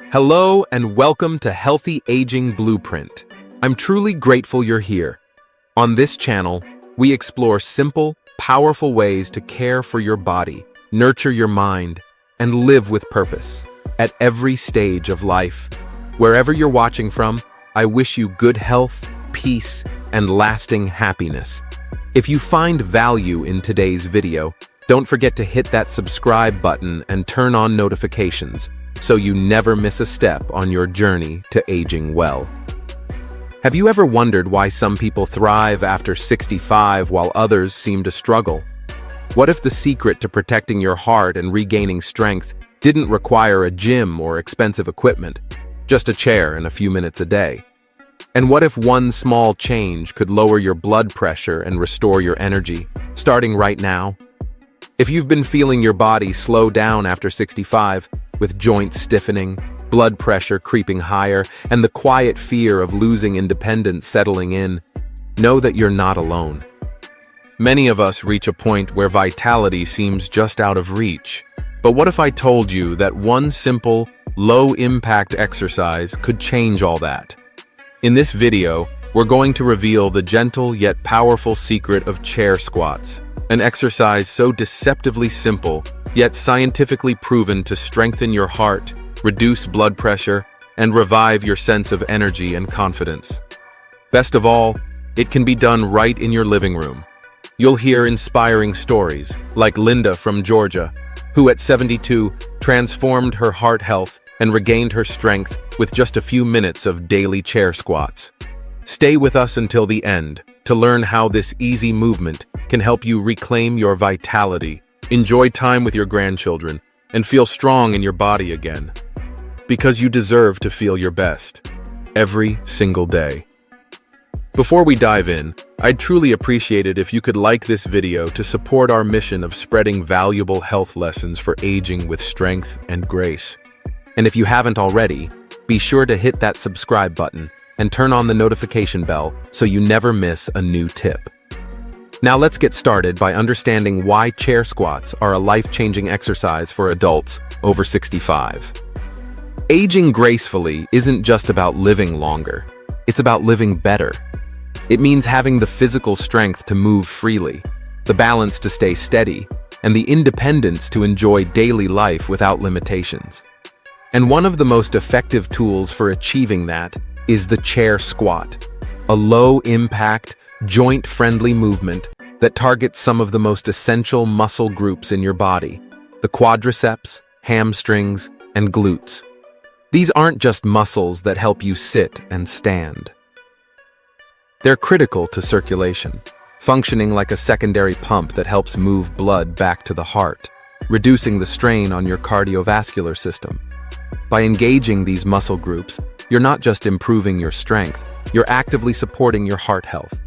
Hello and welcome to Healthy Aging Blueprint. I'm truly grateful you're here. On this channel, we explore simple, powerful ways to care for your body, nurture your mind, and live with purpose at every stage of life. Wherever you're watching from, I wish you good health, peace, and lasting happiness. If you find value in today's video, don't forget to hit that subscribe button and turn on notifications so you never miss a step on your journey to aging well. Have you ever wondered why some people thrive after 65 while others seem to struggle? What if the secret to protecting your heart and regaining strength didn't require a gym or expensive equipment, just a chair and a few minutes a day? And what if one small change could lower your blood pressure and restore your energy, starting right now? If you've been feeling your body slow down after 65, with joints stiffening, blood pressure creeping higher, and the quiet fear of losing independence settling in, know that you're not alone. Many of us reach a point where vitality seems just out of reach. But what if I told you that one simple, low-impact exercise could change all that? In this video, we're going to reveal the gentle yet powerful secret of chair squats, an exercise so deceptively simple, yet scientifically proven to strengthen your heart, reduce blood pressure, and revive your sense of energy and confidence. Best of all, it can be done right in your living room. You'll hear inspiring stories, like Linda from Georgia, who at 72 transformed her heart health and regained her strength with just a few minutes of daily chair squats. Stay with us until the end to learn how this easy movement can help you reclaim your vitality, enjoy time with your grandchildren, and feel strong in your body again. Because you deserve to feel your best, every single day. Before we dive in, I'd truly appreciate it if you could like this video to support our mission of spreading valuable health lessons for aging with strength and grace. And if you haven't already, be sure to hit that subscribe button and turn on the notification bell so you never miss a new tip. Now let's get started by understanding why chair squats are a life-changing exercise for adults over 65. Aging gracefully isn't just about living longer, it's about living better. It means having the physical strength to move freely, the balance to stay steady, and the independence to enjoy daily life without limitations. And one of the most effective tools for achieving that is the chair squat, a low-impact, joint-friendly movement that targets some of the most essential muscle groups in your body, the quadriceps, hamstrings, and glutes. These aren't just muscles that help you sit and stand. They're critical to circulation, functioning like a secondary pump that helps move blood back to the heart, reducing the strain on your cardiovascular system. By engaging these muscle groups, you're not just improving your strength, you're actively supporting your heart health.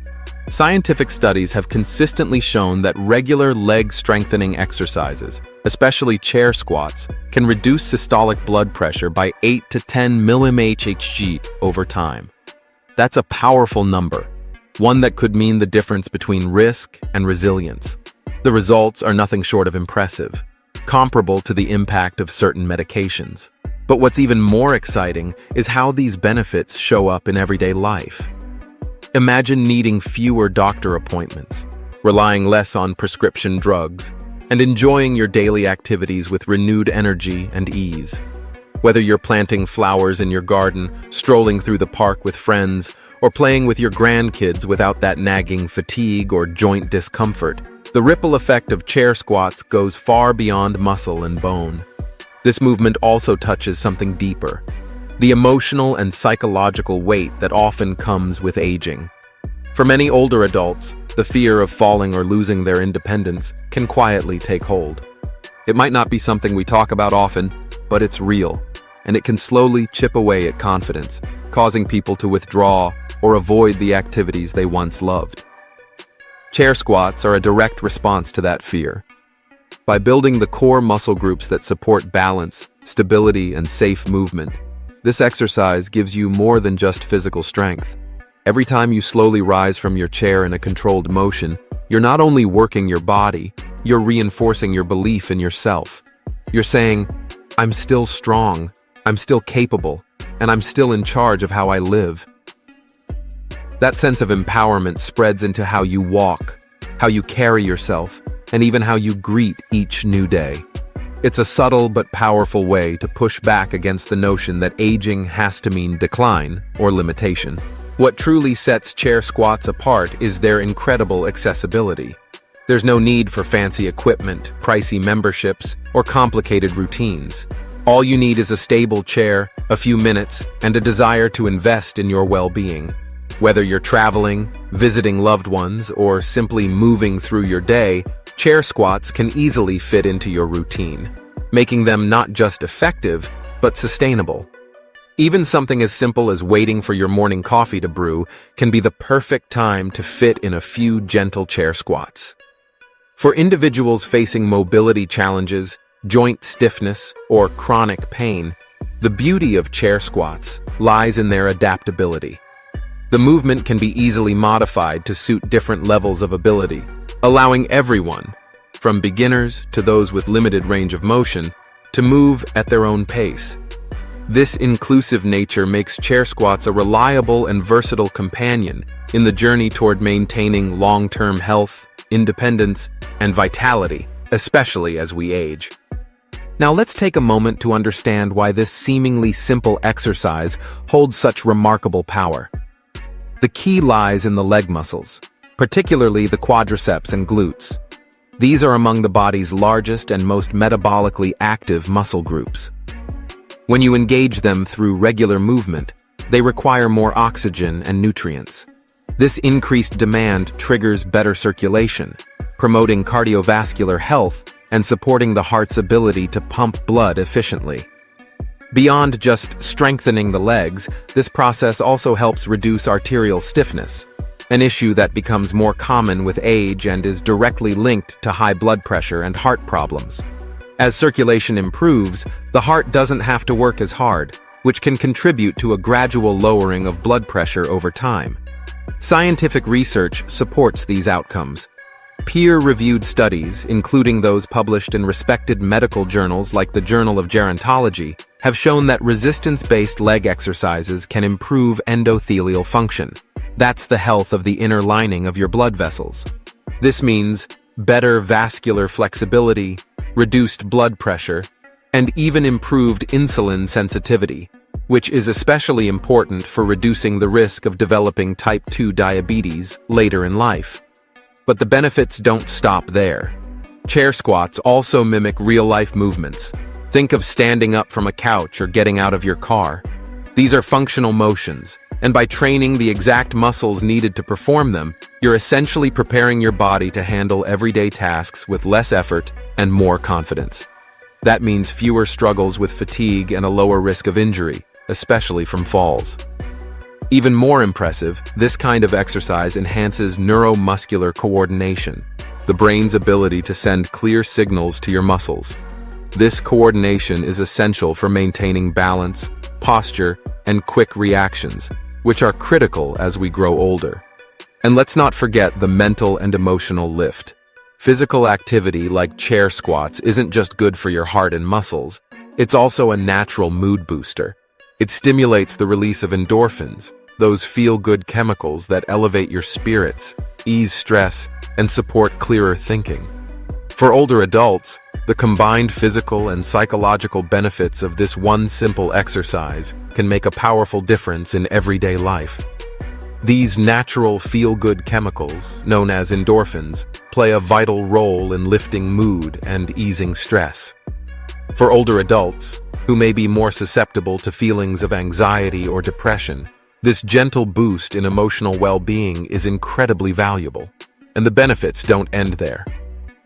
Scientific studies have consistently shown that regular leg strengthening exercises, especially chair squats, can reduce systolic blood pressure by 8 to 10 mmHg over time. That's a powerful number, one that could mean the difference between risk and resilience. The results are nothing short of impressive, comparable to the impact of certain medications. But what's even more exciting is how these benefits show up in everyday life. Imagine needing fewer doctor appointments, relying less on prescription drugs, and enjoying your daily activities with renewed energy and ease. Whether you're planting flowers in your garden, strolling through the park with friends, or playing with your grandkids without that nagging fatigue or joint discomfort, the ripple effect of chair squats goes far beyond muscle and bone. This movement also touches something deeper, the emotional and psychological weight that often comes with aging. For many older adults, the fear of falling or losing their independence can quietly take hold. It might not be something we talk about often, but it's real, and it can slowly chip away at confidence, causing people to withdraw or avoid the activities they once loved. Chair squats are a direct response to that fear. By building the core muscle groups that support balance, stability, and safe movement, this exercise gives you more than just physical strength. Every time you slowly rise from your chair in a controlled motion, you're not only working your body, you're reinforcing your belief in yourself. You're saying, "I'm still strong, I'm still capable, and I'm still in charge of how I live. That sense of empowerment spreads into how you walk, how you carry yourself, and even how you greet each new day. It's a subtle but powerful way to push back against the notion that aging has to mean decline or limitation. What truly sets chair squats apart is their incredible accessibility. There's no need for fancy equipment, pricey memberships, or complicated routines. All you need is a stable chair, a few minutes, and a desire to invest in your well-being. Whether you're traveling, visiting loved ones, or simply moving through your day, chair squats can easily fit into your routine, making them not just effective, but sustainable. Even something as simple as waiting for your morning coffee to brew can be the perfect time to fit in a few gentle chair squats. For individuals facing mobility challenges, joint stiffness, or chronic pain, the beauty of chair squats lies in their adaptability. The movement can be easily modified to suit different levels of ability, allowing everyone, from beginners to those with limited range of motion, to move at their own pace. This inclusive nature makes chair squats a reliable and versatile companion in the journey toward maintaining long-term health, independence, and vitality, especially as we age. Now let's take a moment to understand why this seemingly simple exercise holds such remarkable power. The key lies in the leg muscles, particularly the quadriceps and glutes. These are among the body's largest and most metabolically active muscle groups. When you engage them through regular movement, they require more oxygen and nutrients. This increased demand triggers better circulation, promoting cardiovascular health and supporting the heart's ability to pump blood efficiently. Beyond just strengthening the legs, this process also helps reduce arterial stiffness, an issue that becomes more common with age and is directly linked to high blood pressure and heart problems. As circulation improves, the heart doesn't have to work as hard, which can contribute to a gradual lowering of blood pressure over time. Scientific research supports these outcomes. Peer-reviewed studies, including those published in respected medical journals like the Journal of Gerontology, have shown that resistance-based leg exercises can improve endothelial function. That's the health of the inner lining of your blood vessels. This means better vascular flexibility, reduced blood pressure, and even improved insulin sensitivity, which is especially important for reducing the risk of developing type 2 diabetes later in life. But the benefits don't stop there. Chair squats also mimic real-life movements. Think of standing up from a couch or getting out of your car. These are functional motions, and by training the exact muscles needed to perform them, you're essentially preparing your body to handle everyday tasks with less effort and more confidence. That means fewer struggles with fatigue and a lower risk of injury, especially from falls. Even more impressive, this kind of exercise enhances neuromuscular coordination, the brain's ability to send clear signals to your muscles. This coordination is essential for maintaining balance, posture, and quick reactions, which are critical as we grow older. And let's not forget the mental and emotional lift. Physical activity like chair squats isn't just good for your heart and muscles, it's also a natural mood booster. It stimulates the release of endorphins, those feel-good chemicals that elevate your spirits, ease stress, and support clearer thinking. For older adults, the combined physical and psychological benefits of this one simple exercise can make a powerful difference in everyday life. These natural feel-good chemicals, known as endorphins, play a vital role in lifting mood and easing stress. For older adults, who may be more susceptible to feelings of anxiety or depression, this gentle boost in emotional well-being is incredibly valuable, and the benefits don't end there.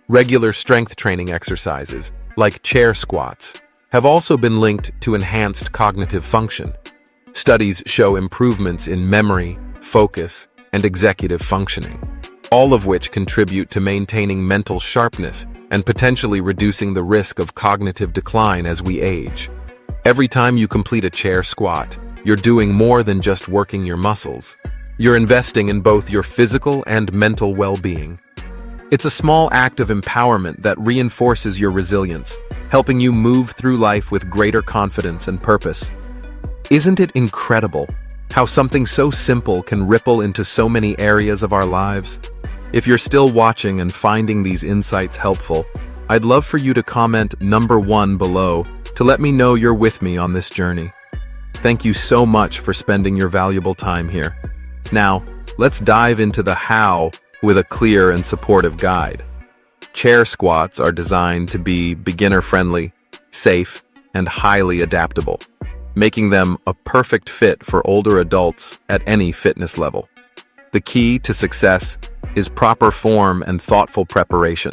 Regular strength training exercises, like chair squats, have also been linked to enhanced cognitive function. Studies show improvements in memory, focus, and executive functioning, all of which contribute to maintaining mental sharpness and potentially reducing the risk of cognitive decline as we age. Every time you complete a chair squat, you're doing more than just working your muscles. You're investing in both your physical and mental well-being. It's a small act of empowerment that reinforces your resilience, helping you move through life with greater confidence and purpose. Isn't it incredible how something so simple can ripple into so many areas of our lives? If you're still watching and finding these insights helpful, I'd love for you to comment number 1 below to let me know you're with me on this journey. Thank you so much for spending your valuable time here. Now, let's dive into the how with a clear and supportive guide. Chair squats are designed to be beginner-friendly, safe, and highly adaptable, making them a perfect fit for older adults at any fitness level. The key to success is proper form and thoughtful preparation.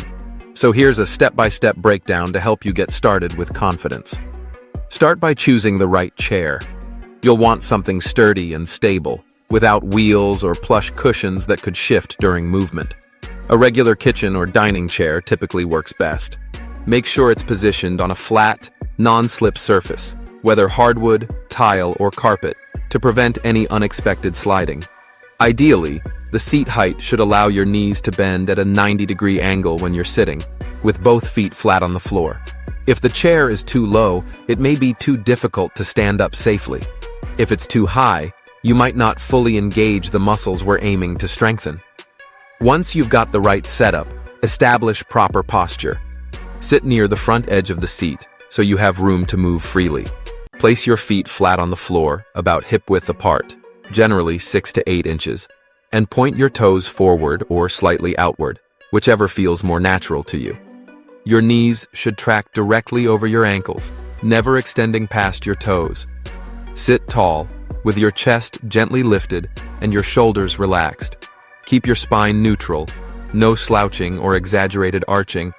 So here's a step-by-step breakdown to help you get started with confidence. Start by choosing the right chair. You'll want something sturdy and stable, without wheels or plush cushions that could shift during movement. A regular kitchen or dining chair typically works best. Make sure it's positioned on a flat, non-slip surface, whether hardwood, tile, or carpet, to prevent any unexpected sliding. Ideally, the seat height should allow your knees to bend at a 90-degree angle when you're sitting, with both feet flat on the floor. If the chair is too low, it may be too difficult to stand up safely. If it's too high, you might not fully engage the muscles we're aiming to strengthen. Once you've got the right setup, establish proper posture. Sit near the front edge of the seat so you have room to move freely. Place your feet flat on the floor, about hip-width apart, generally 6 to 8 inches, and point your toes forward or slightly outward, whichever feels more natural to you. Your knees should track directly over your ankles, never extending past your toes. Sit tall, with your chest gently lifted and your shoulders relaxed. Keep your spine neutral, no slouching or exaggerated arching,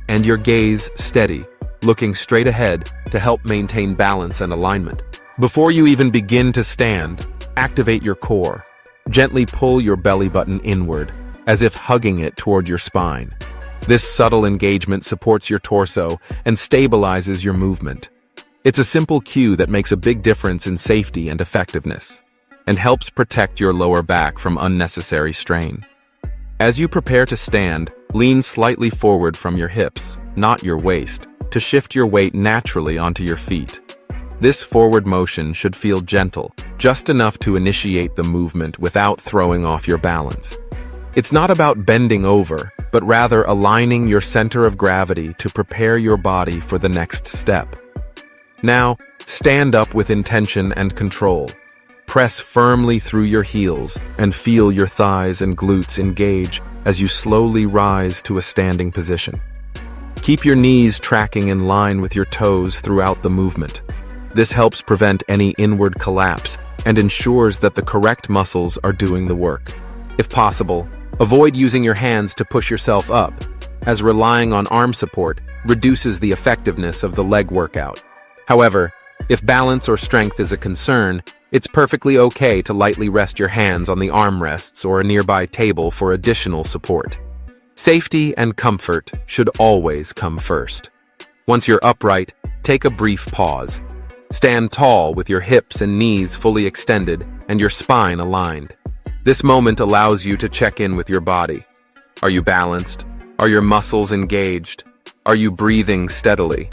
and your gaze steady, looking straight ahead to help maintain balance and alignment. Before you even begin to stand, activate your core. Gently pull your belly button inward, as if hugging it toward your spine. This subtle engagement supports your torso and stabilizes your movement. It's a simple cue that makes a big difference in safety and effectiveness, and helps protect your lower back from unnecessary strain. As you prepare to stand, lean slightly forward from your hips, not your waist, to shift your weight naturally onto your feet. This forward motion should feel gentle, just enough to initiate the movement without throwing off your balance. It's not about bending over, but rather aligning your center of gravity to prepare your body for the next step. Now, stand up with intention and control. Press firmly through your heels and feel your thighs and glutes engage as you slowly rise to a standing position. Keep your knees tracking in line with your toes throughout the movement. This helps prevent any inward collapse and ensures that the correct muscles are doing the work. If possible, avoid using your hands to push yourself up, as relying on arm support reduces the effectiveness of the leg workout. However, if balance or strength is a concern, it's perfectly okay to lightly rest your hands on the armrests or a nearby table for additional support. Safety and comfort should always come first. Once you're upright, take a brief pause. Stand tall with your hips and knees fully extended and your spine aligned. This moment allows you to check in with your body. Are you balanced? Are your muscles engaged? Are you breathing steadily?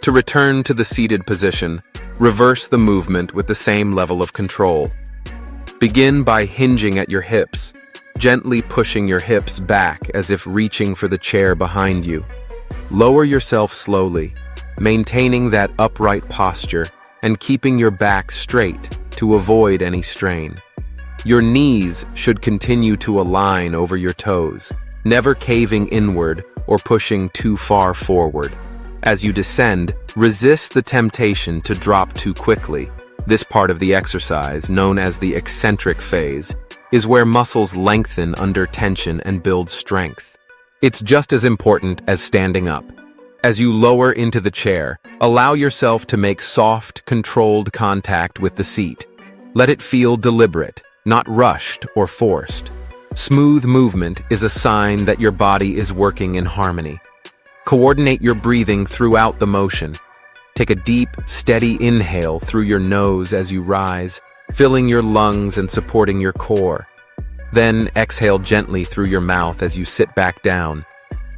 To return to the seated position, reverse the movement with the same level of control. Begin by hinging at your hips, gently pushing your hips back as if reaching for the chair behind you. Lower yourself slowly, maintaining that upright posture and keeping your back straight to avoid any strain. Your knees should continue to align over your toes, never caving inward or pushing too far forward. As you descend, resist the temptation to drop too quickly. This part of the exercise, known as the eccentric phase, is where muscles lengthen under tension and build strength. It's just as important as standing up. As you lower into the chair, allow yourself to make soft, controlled contact with the seat. Let it feel deliberate, not rushed or forced. Smooth movement is a sign that your body is working in harmony. Coordinate your breathing throughout the motion. Take a deep, steady inhale through your nose as you rise, filling your lungs and supporting your core. Then exhale gently through your mouth as you sit back down.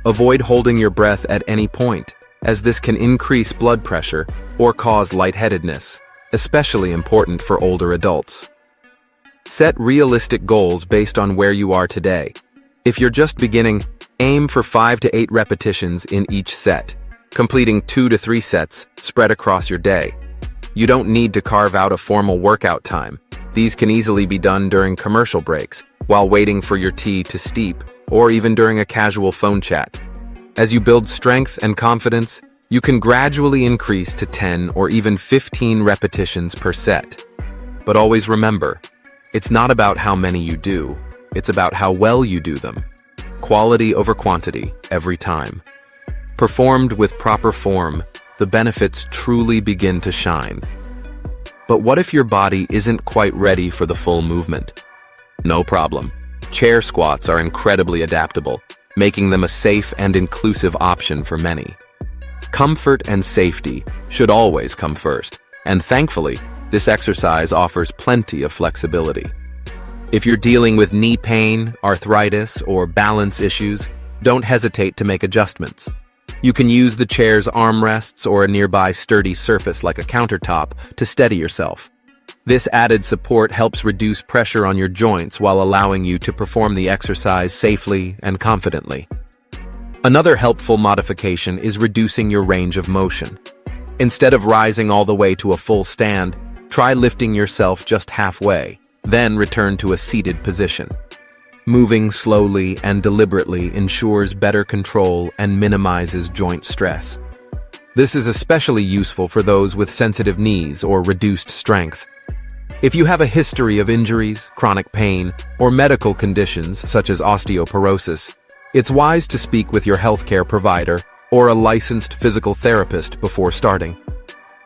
Avoid holding your breath at any point, as this can increase blood pressure or cause lightheadedness, especially important for older adults. Set realistic goals based on where you are today. If you're just beginning, aim for 5 to 8 repetitions in each set, completing 2 to 3 sets spread across your day. You don't need to carve out a formal workout time. These can easily be done during commercial breaks, while waiting for your tea to steep, or even during a casual phone chat. As you build strength and confidence, you can gradually increase to 10 or even 15 repetitions per set. But always remember, it's not about how many you do, it's about how well you do them. Quality over quantity, every time. Performed with proper form, the benefits truly begin to shine. But what if your body isn't quite ready for the full movement? No problem. Chair squats are incredibly adaptable, making them a safe and inclusive option for many. Comfort and safety should always come first, and thankfully, this exercise offers plenty of flexibility. If you're dealing with knee pain, arthritis, or balance issues, don't hesitate to make adjustments. You can use the chair's armrests or a nearby sturdy surface like a countertop to steady yourself. This added support helps reduce pressure on your joints while allowing you to perform the exercise safely and confidently. Another helpful modification is reducing your range of motion. Instead of rising all the way to a full stand, try lifting yourself just halfway, then return to a seated position. Moving slowly and deliberately ensures better control and minimizes joint stress. This is especially useful for those with sensitive knees or reduced strength. If you have a history of injuries, chronic pain, or medical conditions such as osteoporosis, it's wise to speak with your healthcare provider or a licensed physical therapist before starting.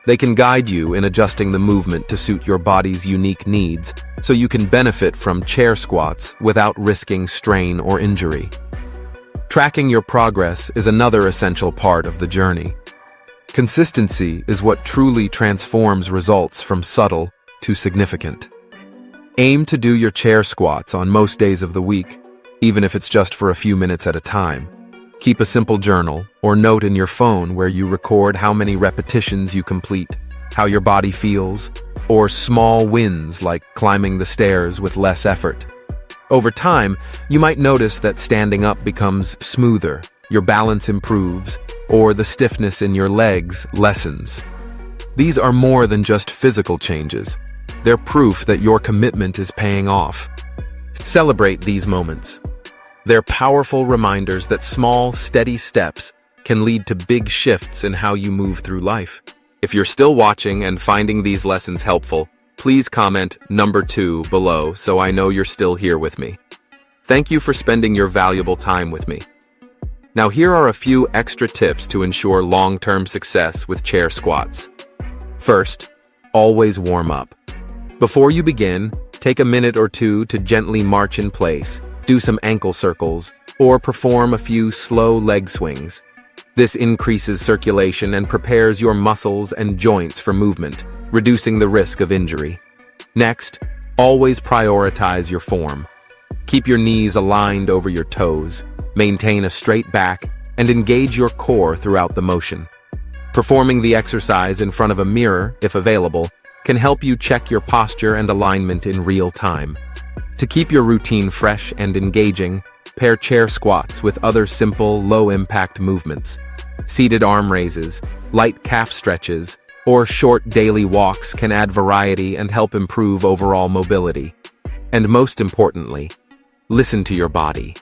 They can guide you in adjusting the movement to suit your body's unique needs, so you can benefit from chair squats without risking strain or injury. Tracking your progress is another essential part of the journey. Consistency is what truly transforms results from subtle to significant. Aim to do your chair squats on most days of the week, even if it's just for a few minutes at a time. Keep a simple journal or note in your phone where you record how many repetitions you complete, how your body feels, or small wins like climbing the stairs with less effort. Over time, you might notice that standing up becomes smoother, your balance improves, or the stiffness in your legs lessens. These are more than just physical changes. They're proof that your commitment is paying off. Celebrate these moments. They're powerful reminders that small, steady steps can lead to big shifts in how you move through life. If you're still watching and finding these lessons helpful, please comment number 2 below so I know you're still here with me. Thank you for spending your valuable time with me. Now here are a few extra tips to ensure long-term success with chair squats. First, always warm up. Before you begin, take a minute or two to gently march in place, do some ankle circles, or perform a few slow leg swings. This increases circulation and prepares your muscles and joints for movement, reducing the risk of injury. Next, always prioritize your form. Keep your knees aligned over your toes, maintain a straight back, and engage your core throughout the motion. Performing the exercise in front of a mirror, if available, can help you check your posture and alignment in real time. To keep your routine fresh and engaging, pair chair squats with other simple, low-impact movements. Seated arm raises, light calf stretches, or short daily walks can add variety and help improve overall mobility. And most importantly, listen to your body.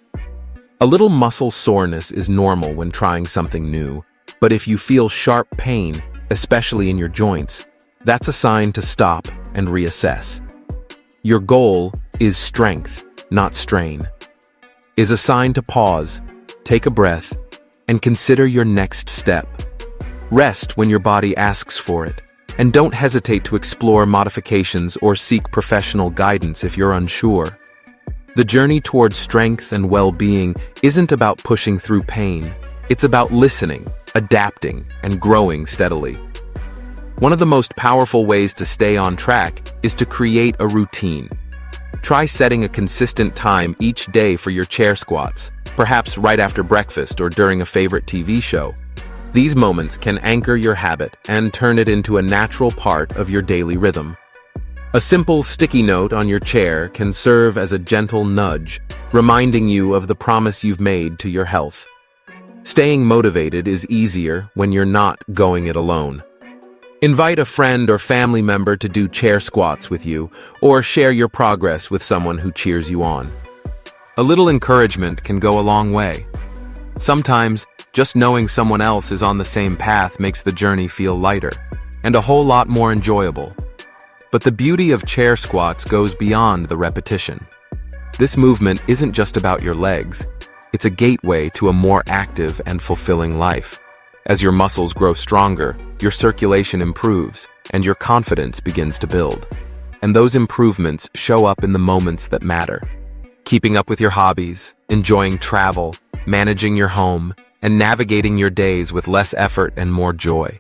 A little muscle soreness is normal when trying something new, but if you feel sharp pain, especially in your joints, that's a sign to stop and reassess. Your goal is strength, not strain. Is a sign to pause, take a breath, and consider your next step. Rest when your body asks for it, and don't hesitate to explore modifications or seek professional guidance if you're unsure. The journey towards strength and well-being isn't about pushing through pain. It's about listening, adapting, and growing steadily. One of the most powerful ways to stay on track is to create a routine. Try setting a consistent time each day for your chair squats, perhaps right after breakfast or during a favorite TV show. These moments can anchor your habit and turn it into a natural part of your daily rhythm. A simple sticky note on your chair can serve as a gentle nudge, reminding you of the promise you've made to your health. Staying motivated is easier when you're not going it alone. Invite a friend or family member to do chair squats with you, or share your progress with someone who cheers you on. A little encouragement can go a long way. Sometimes, just knowing someone else is on the same path makes the journey feel lighter, and a whole lot more enjoyable. But the beauty of chair squats goes beyond the repetition. This movement isn't just about your legs. It's a gateway to a more active and fulfilling life. As your muscles grow stronger, your circulation improves, and your confidence begins to build. And those improvements show up in the moments that matter. Keeping up with your hobbies, enjoying travel, managing your home, and navigating your days with less effort and more joy.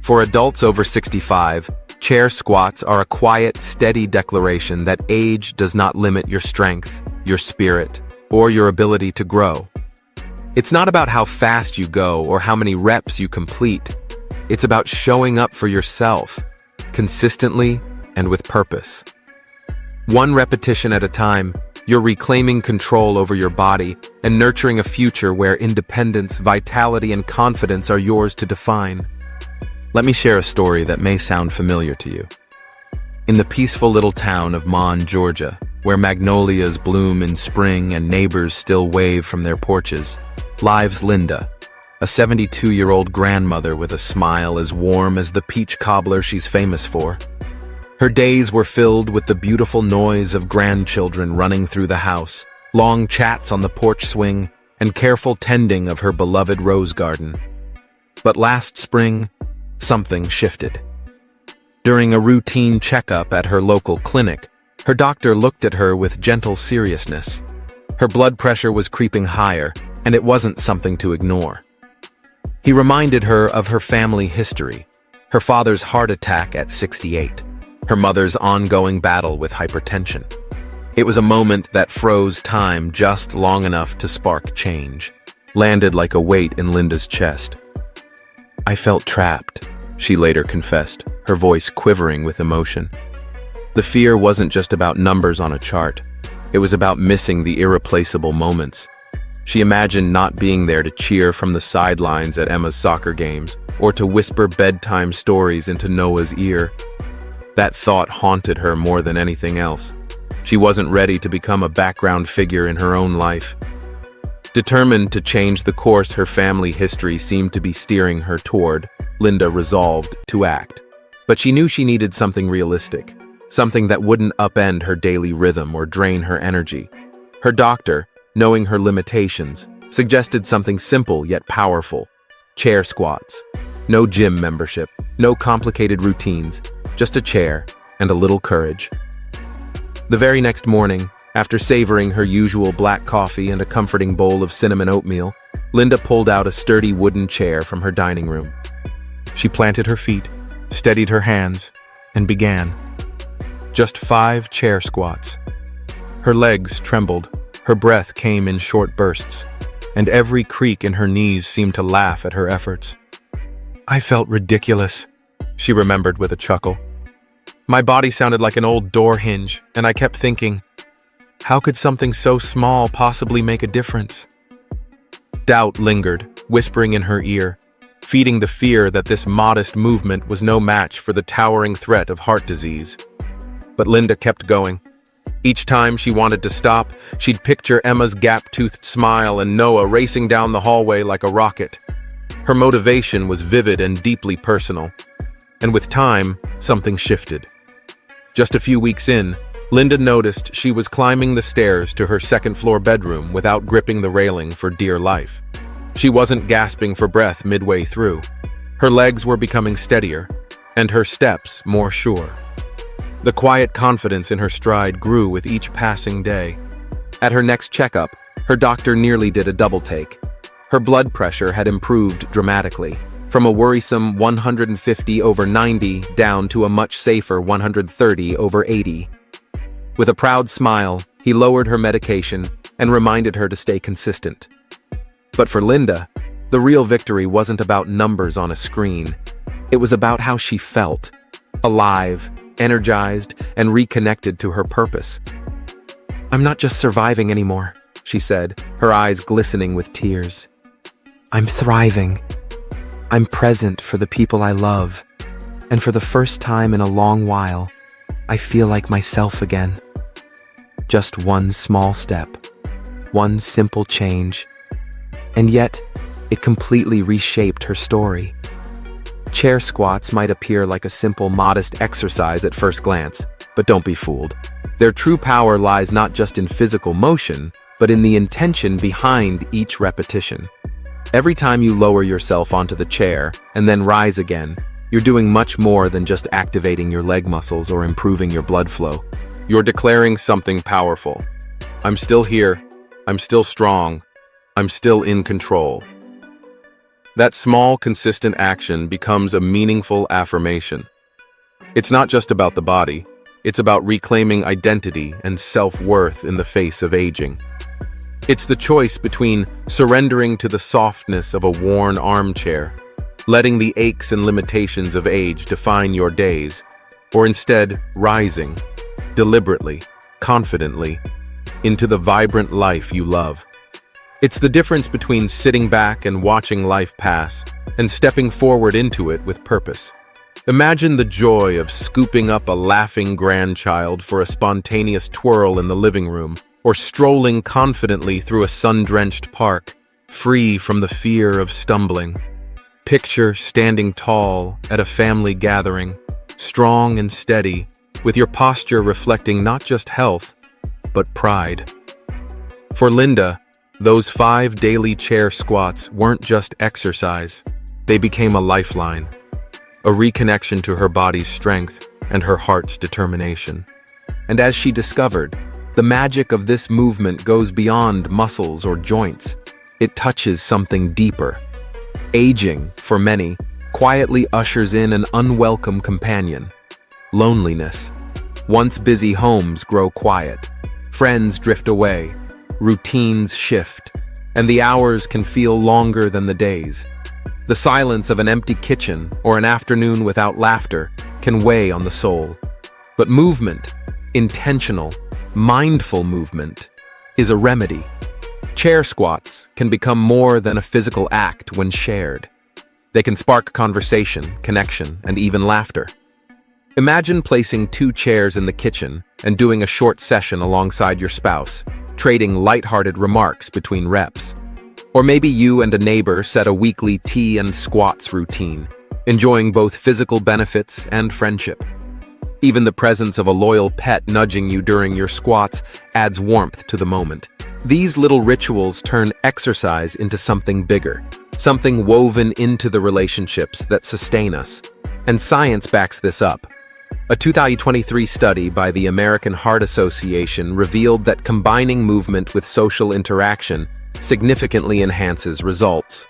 For adults over 65, chair squats are a quiet, steady declaration that age does not limit your strength, your spirit, or your ability to grow. It's not about how fast you go or how many reps you complete. It's about showing up for yourself, consistently and with purpose. One repetition at a time, you're reclaiming control over your body and nurturing a future where independence, vitality, and confidence are yours to define. Let me share a story that may sound familiar to you. In the peaceful little town of Mon, Georgia, where magnolias bloom in spring and neighbors still wave from their porches, lives Linda, a 72-year-old grandmother with a smile as warm as the peach cobbler she's famous for. Her days were filled with the beautiful noise of grandchildren running through the house, long chats on the porch swing, and careful tending of her beloved rose garden. But last spring, something shifted. During a routine checkup at her local clinic, her doctor looked at her with gentle seriousness. Her blood pressure was creeping higher, and it wasn't something to ignore. He reminded her of her family history, her father's heart attack at 68, her mother's ongoing battle with hypertension. It was a moment that froze time just long enough to spark change, landed like a weight in Linda's chest. "I felt trapped," she later confessed, her voice quivering with emotion. The fear wasn't just about numbers on a chart. It was about missing the irreplaceable moments. She imagined not being there to cheer from the sidelines at Emma's soccer games or to whisper bedtime stories into Noah's ear. That thought haunted her more than anything else. She wasn't ready to become a background figure in her own life. Determined to change the course her family history seemed to be steering her toward, Linda resolved to act. But she knew she needed something realistic, something that wouldn't upend her daily rhythm or drain her energy. Her doctor, knowing her limitations, suggested something simple yet powerful: chair squats. No gym membership, no complicated routines, just a chair and a little courage. The very next morning, after savoring her usual black coffee and a comforting bowl of cinnamon oatmeal, Linda pulled out a sturdy wooden chair from her dining room. She planted her feet, steadied her hands, and began. Just 5 chair squats. Her legs trembled, her breath came in short bursts, and every creak in her knees seemed to laugh at her efforts. "I felt ridiculous," she remembered with a chuckle. "My body sounded like an old door hinge, and I kept thinking, how could something so small possibly make a difference?" Doubt lingered, whispering in her ear, feeding the fear that this modest movement was no match for the towering threat of heart disease. But Linda kept going. Each time she wanted to stop, she'd picture Emma's gap-toothed smile and Noah racing down the hallway like a rocket. Her motivation was vivid and deeply personal. And with time, something shifted. Just a few weeks in, Linda noticed she was climbing the stairs to her second-floor bedroom without gripping the railing for dear life. She wasn't gasping for breath midway through. Her legs were becoming steadier, and her steps more sure. The quiet confidence in her stride grew with each passing day. At her next checkup, her doctor nearly did a double take. Her blood pressure had improved dramatically, from a worrisome 150/90 down to a much safer 130/80. With a proud smile, he lowered her medication and reminded her to stay consistent. But for Linda, the real victory wasn't about numbers on a screen. It was about how she felt, alive, energized, and reconnected to her purpose. "I'm not just surviving anymore," she said, her eyes glistening with tears. "I'm thriving. I'm present for the people I love, and for the first time in a long while, I feel like myself again." Just one small step, one simple change, and yet it completely reshaped her story. Chair squats might appear like a simple, modest exercise at first glance, but don't be fooled. Their true power lies not just in physical motion, but in the intention behind each repetition. Every time you lower yourself onto the chair and then rise again, you're doing much more than just activating your leg muscles or improving your blood flow. You're declaring something powerful. I'm still here. I'm still strong. I'm still in control. That small, consistent action becomes a meaningful affirmation. It's not just about the body. It's about reclaiming identity and self-worth in the face of aging. It's the choice between surrendering to the softness of a worn armchair, letting the aches and limitations of age define your days, or instead rising, deliberately, confidently, into the vibrant life you love. It's the difference between sitting back and watching life pass and stepping forward into it with purpose. Imagine the joy of scooping up a laughing grandchild for a spontaneous twirl in the living room, or strolling confidently through a sun-drenched park, free from the fear of stumbling. Picture standing tall at a family gathering, strong and steady, with your posture reflecting not just health, but pride. For Linda, those 5 daily chair squats weren't just exercise. They became a lifeline, a reconnection to her body's strength and her heart's determination. And as she discovered, the magic of this movement goes beyond muscles or joints. It touches something deeper. Aging, for many, quietly ushers in an unwelcome companion: loneliness. Once busy homes grow quiet. Friends drift away. Routines shift, and the hours can feel longer than the days. The silence of an empty kitchen or an afternoon without laughter can weigh on the soul. But movement, intentional, mindful movement, is a remedy. Chair squats can become more than a physical act when shared. They can spark conversation, connection, and even laughter. Imagine placing 2 chairs in the kitchen and doing a short session alongside your spouse, trading lighthearted remarks between reps. Or maybe you and a neighbor set a weekly tea and squats routine, enjoying both physical benefits and friendship. Even the presence of a loyal pet nudging you during your squats adds warmth to the moment. These little rituals turn exercise into something bigger, something woven into the relationships that sustain us. And science backs this up. A 2023 study by the American Heart Association revealed that combining movement with social interaction significantly enhances results.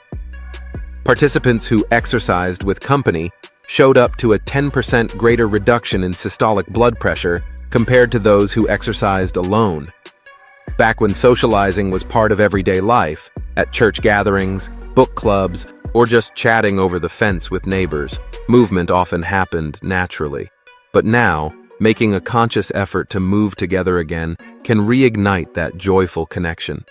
Participants who exercised with company showed up to a 10% greater reduction in systolic blood pressure compared to those who exercised alone. Back when socializing was part of everyday life, at church gatherings, book clubs, or just chatting over the fence with neighbors, movement often happened naturally. But now, making a conscious effort to move together again can reignite that joyful connection.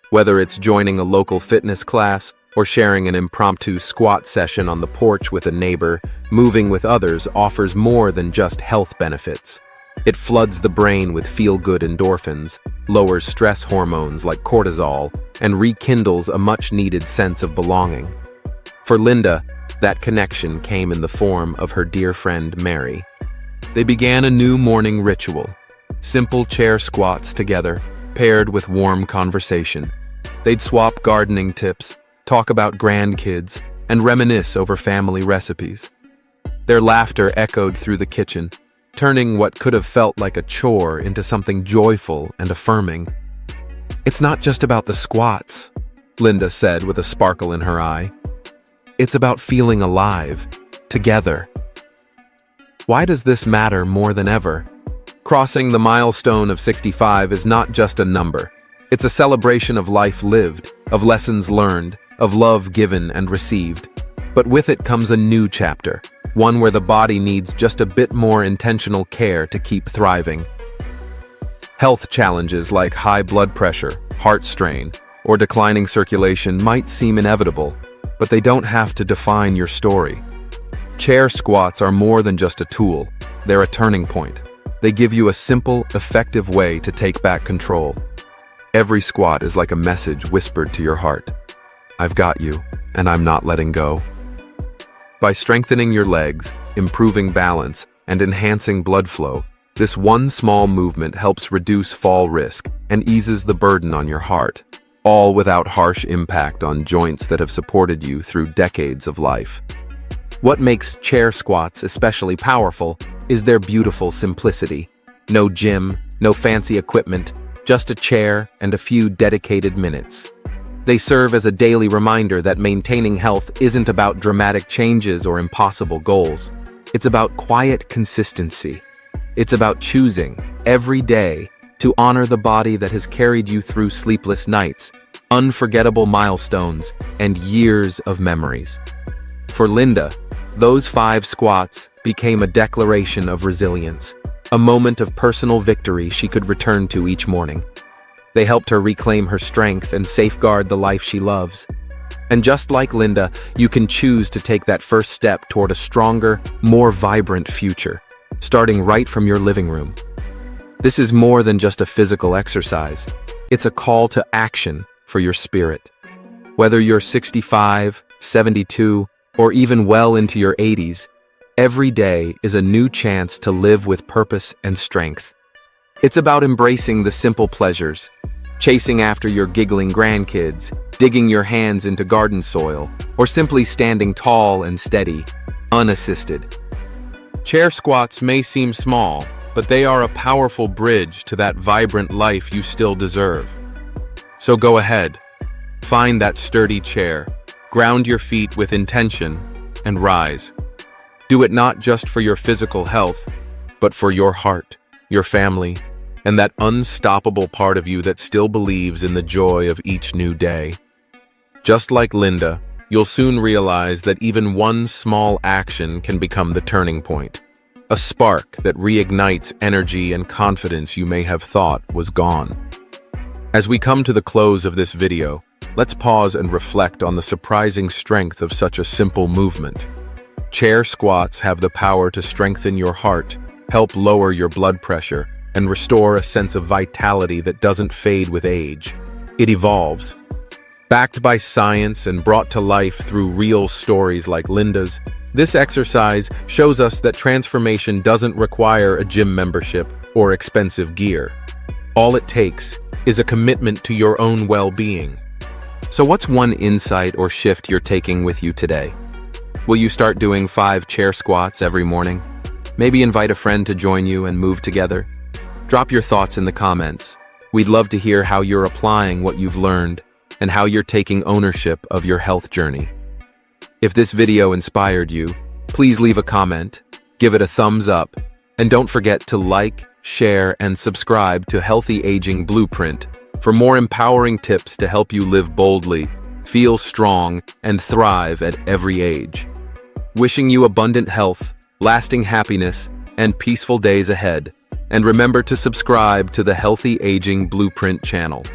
Whether it's joining a local fitness class or sharing an impromptu squat session on the porch with a neighbor, moving with others offers more than just health benefits. It floods the brain with feel-good endorphins, lowers stress hormones like cortisol, and rekindles a much-needed sense of belonging. For Linda, that connection came in the form of her dear friend Mary. They began a new morning ritual, simple chair squats together, paired with warm conversation. They'd swap gardening tips, talk about grandkids, and reminisce over family recipes. Their laughter echoed through the kitchen, turning what could have felt like a chore into something joyful and affirming. "It's not just about the squats," Linda said with a sparkle in her eye. "It's about feeling alive, together." Why does this matter more than ever? Crossing the milestone of 65 is not just a number. It's a celebration of life lived, of lessons learned, of love given and received. But with it comes a new chapter, one where the body needs just a bit more intentional care to keep thriving. Health challenges like high blood pressure, heart strain, or declining circulation might seem inevitable, but they don't have to define your story. Chair squats are more than just a tool. They're a turning point. They give you a simple, effective way to take back control. Every squat is like a message whispered to your heart. I've got you, and I'm not letting go. By strengthening your legs, improving balance, and enhancing blood flow, this one small movement helps reduce fall risk and eases the burden on your heart, all without harsh impact on joints that have supported you through decades of life. What makes chair squats especially powerful is their beautiful simplicity. No gym, no fancy equipment, just a chair and a few dedicated minutes. They serve as a daily reminder that maintaining health isn't about dramatic changes or impossible goals. It's about quiet consistency. It's about choosing, every day, to honor the body that has carried you through sleepless nights, unforgettable milestones, and years of memories. For Linda, those 5 squats became a declaration of resilience, a moment of personal victory she could return to each morning. They helped her reclaim her strength and safeguard the life she loves. And just like Linda, you can choose to take that first step toward a stronger, more vibrant future, starting right from your living room. This is more than just a physical exercise. It's a call to action for your spirit. Whether you're 65, 72, or even well into your 80s, every day is a new chance to live with purpose and strength. It's about embracing the simple pleasures, chasing after your giggling grandkids, digging your hands into garden soil, or simply standing tall and steady, unassisted. Chair squats may seem small, but they are a powerful bridge to that vibrant life you still deserve. So go ahead, find that sturdy chair, ground your feet with intention, and rise. Do it not just for your physical health, but for your heart, your family, and that unstoppable part of you that still believes in the joy of each new day. Just like Linda, you'll soon realize that even one small action can become the turning point, a spark that reignites energy and confidence you may have thought was gone. As we come to the close of this video, let's pause and reflect on the surprising strength of such a simple movement. Chair squats have the power to strengthen your heart, help lower your blood pressure, and restore a sense of vitality that doesn't fade with age. It evolves. Backed by science and brought to life through real stories like Linda's, this exercise shows us that transformation doesn't require a gym membership or expensive gear. All it takes is a commitment to your own well-being. So what's one insight or shift you're taking with you today? Will you start doing 5 chair squats every morning? Maybe invite a friend to join you and move together? Drop your thoughts in the comments. We'd love to hear how you're applying what you've learned and how you're taking ownership of your health journey. If this video inspired you, please leave a comment, give it a thumbs up, and don't forget to like, share, and subscribe to Healthy Aging Blueprint for more empowering tips to help you live boldly, feel strong, and thrive at every age. Wishing you abundant health, lasting happiness, and peaceful days ahead. And remember to subscribe to the Healthy Aging Blueprint channel.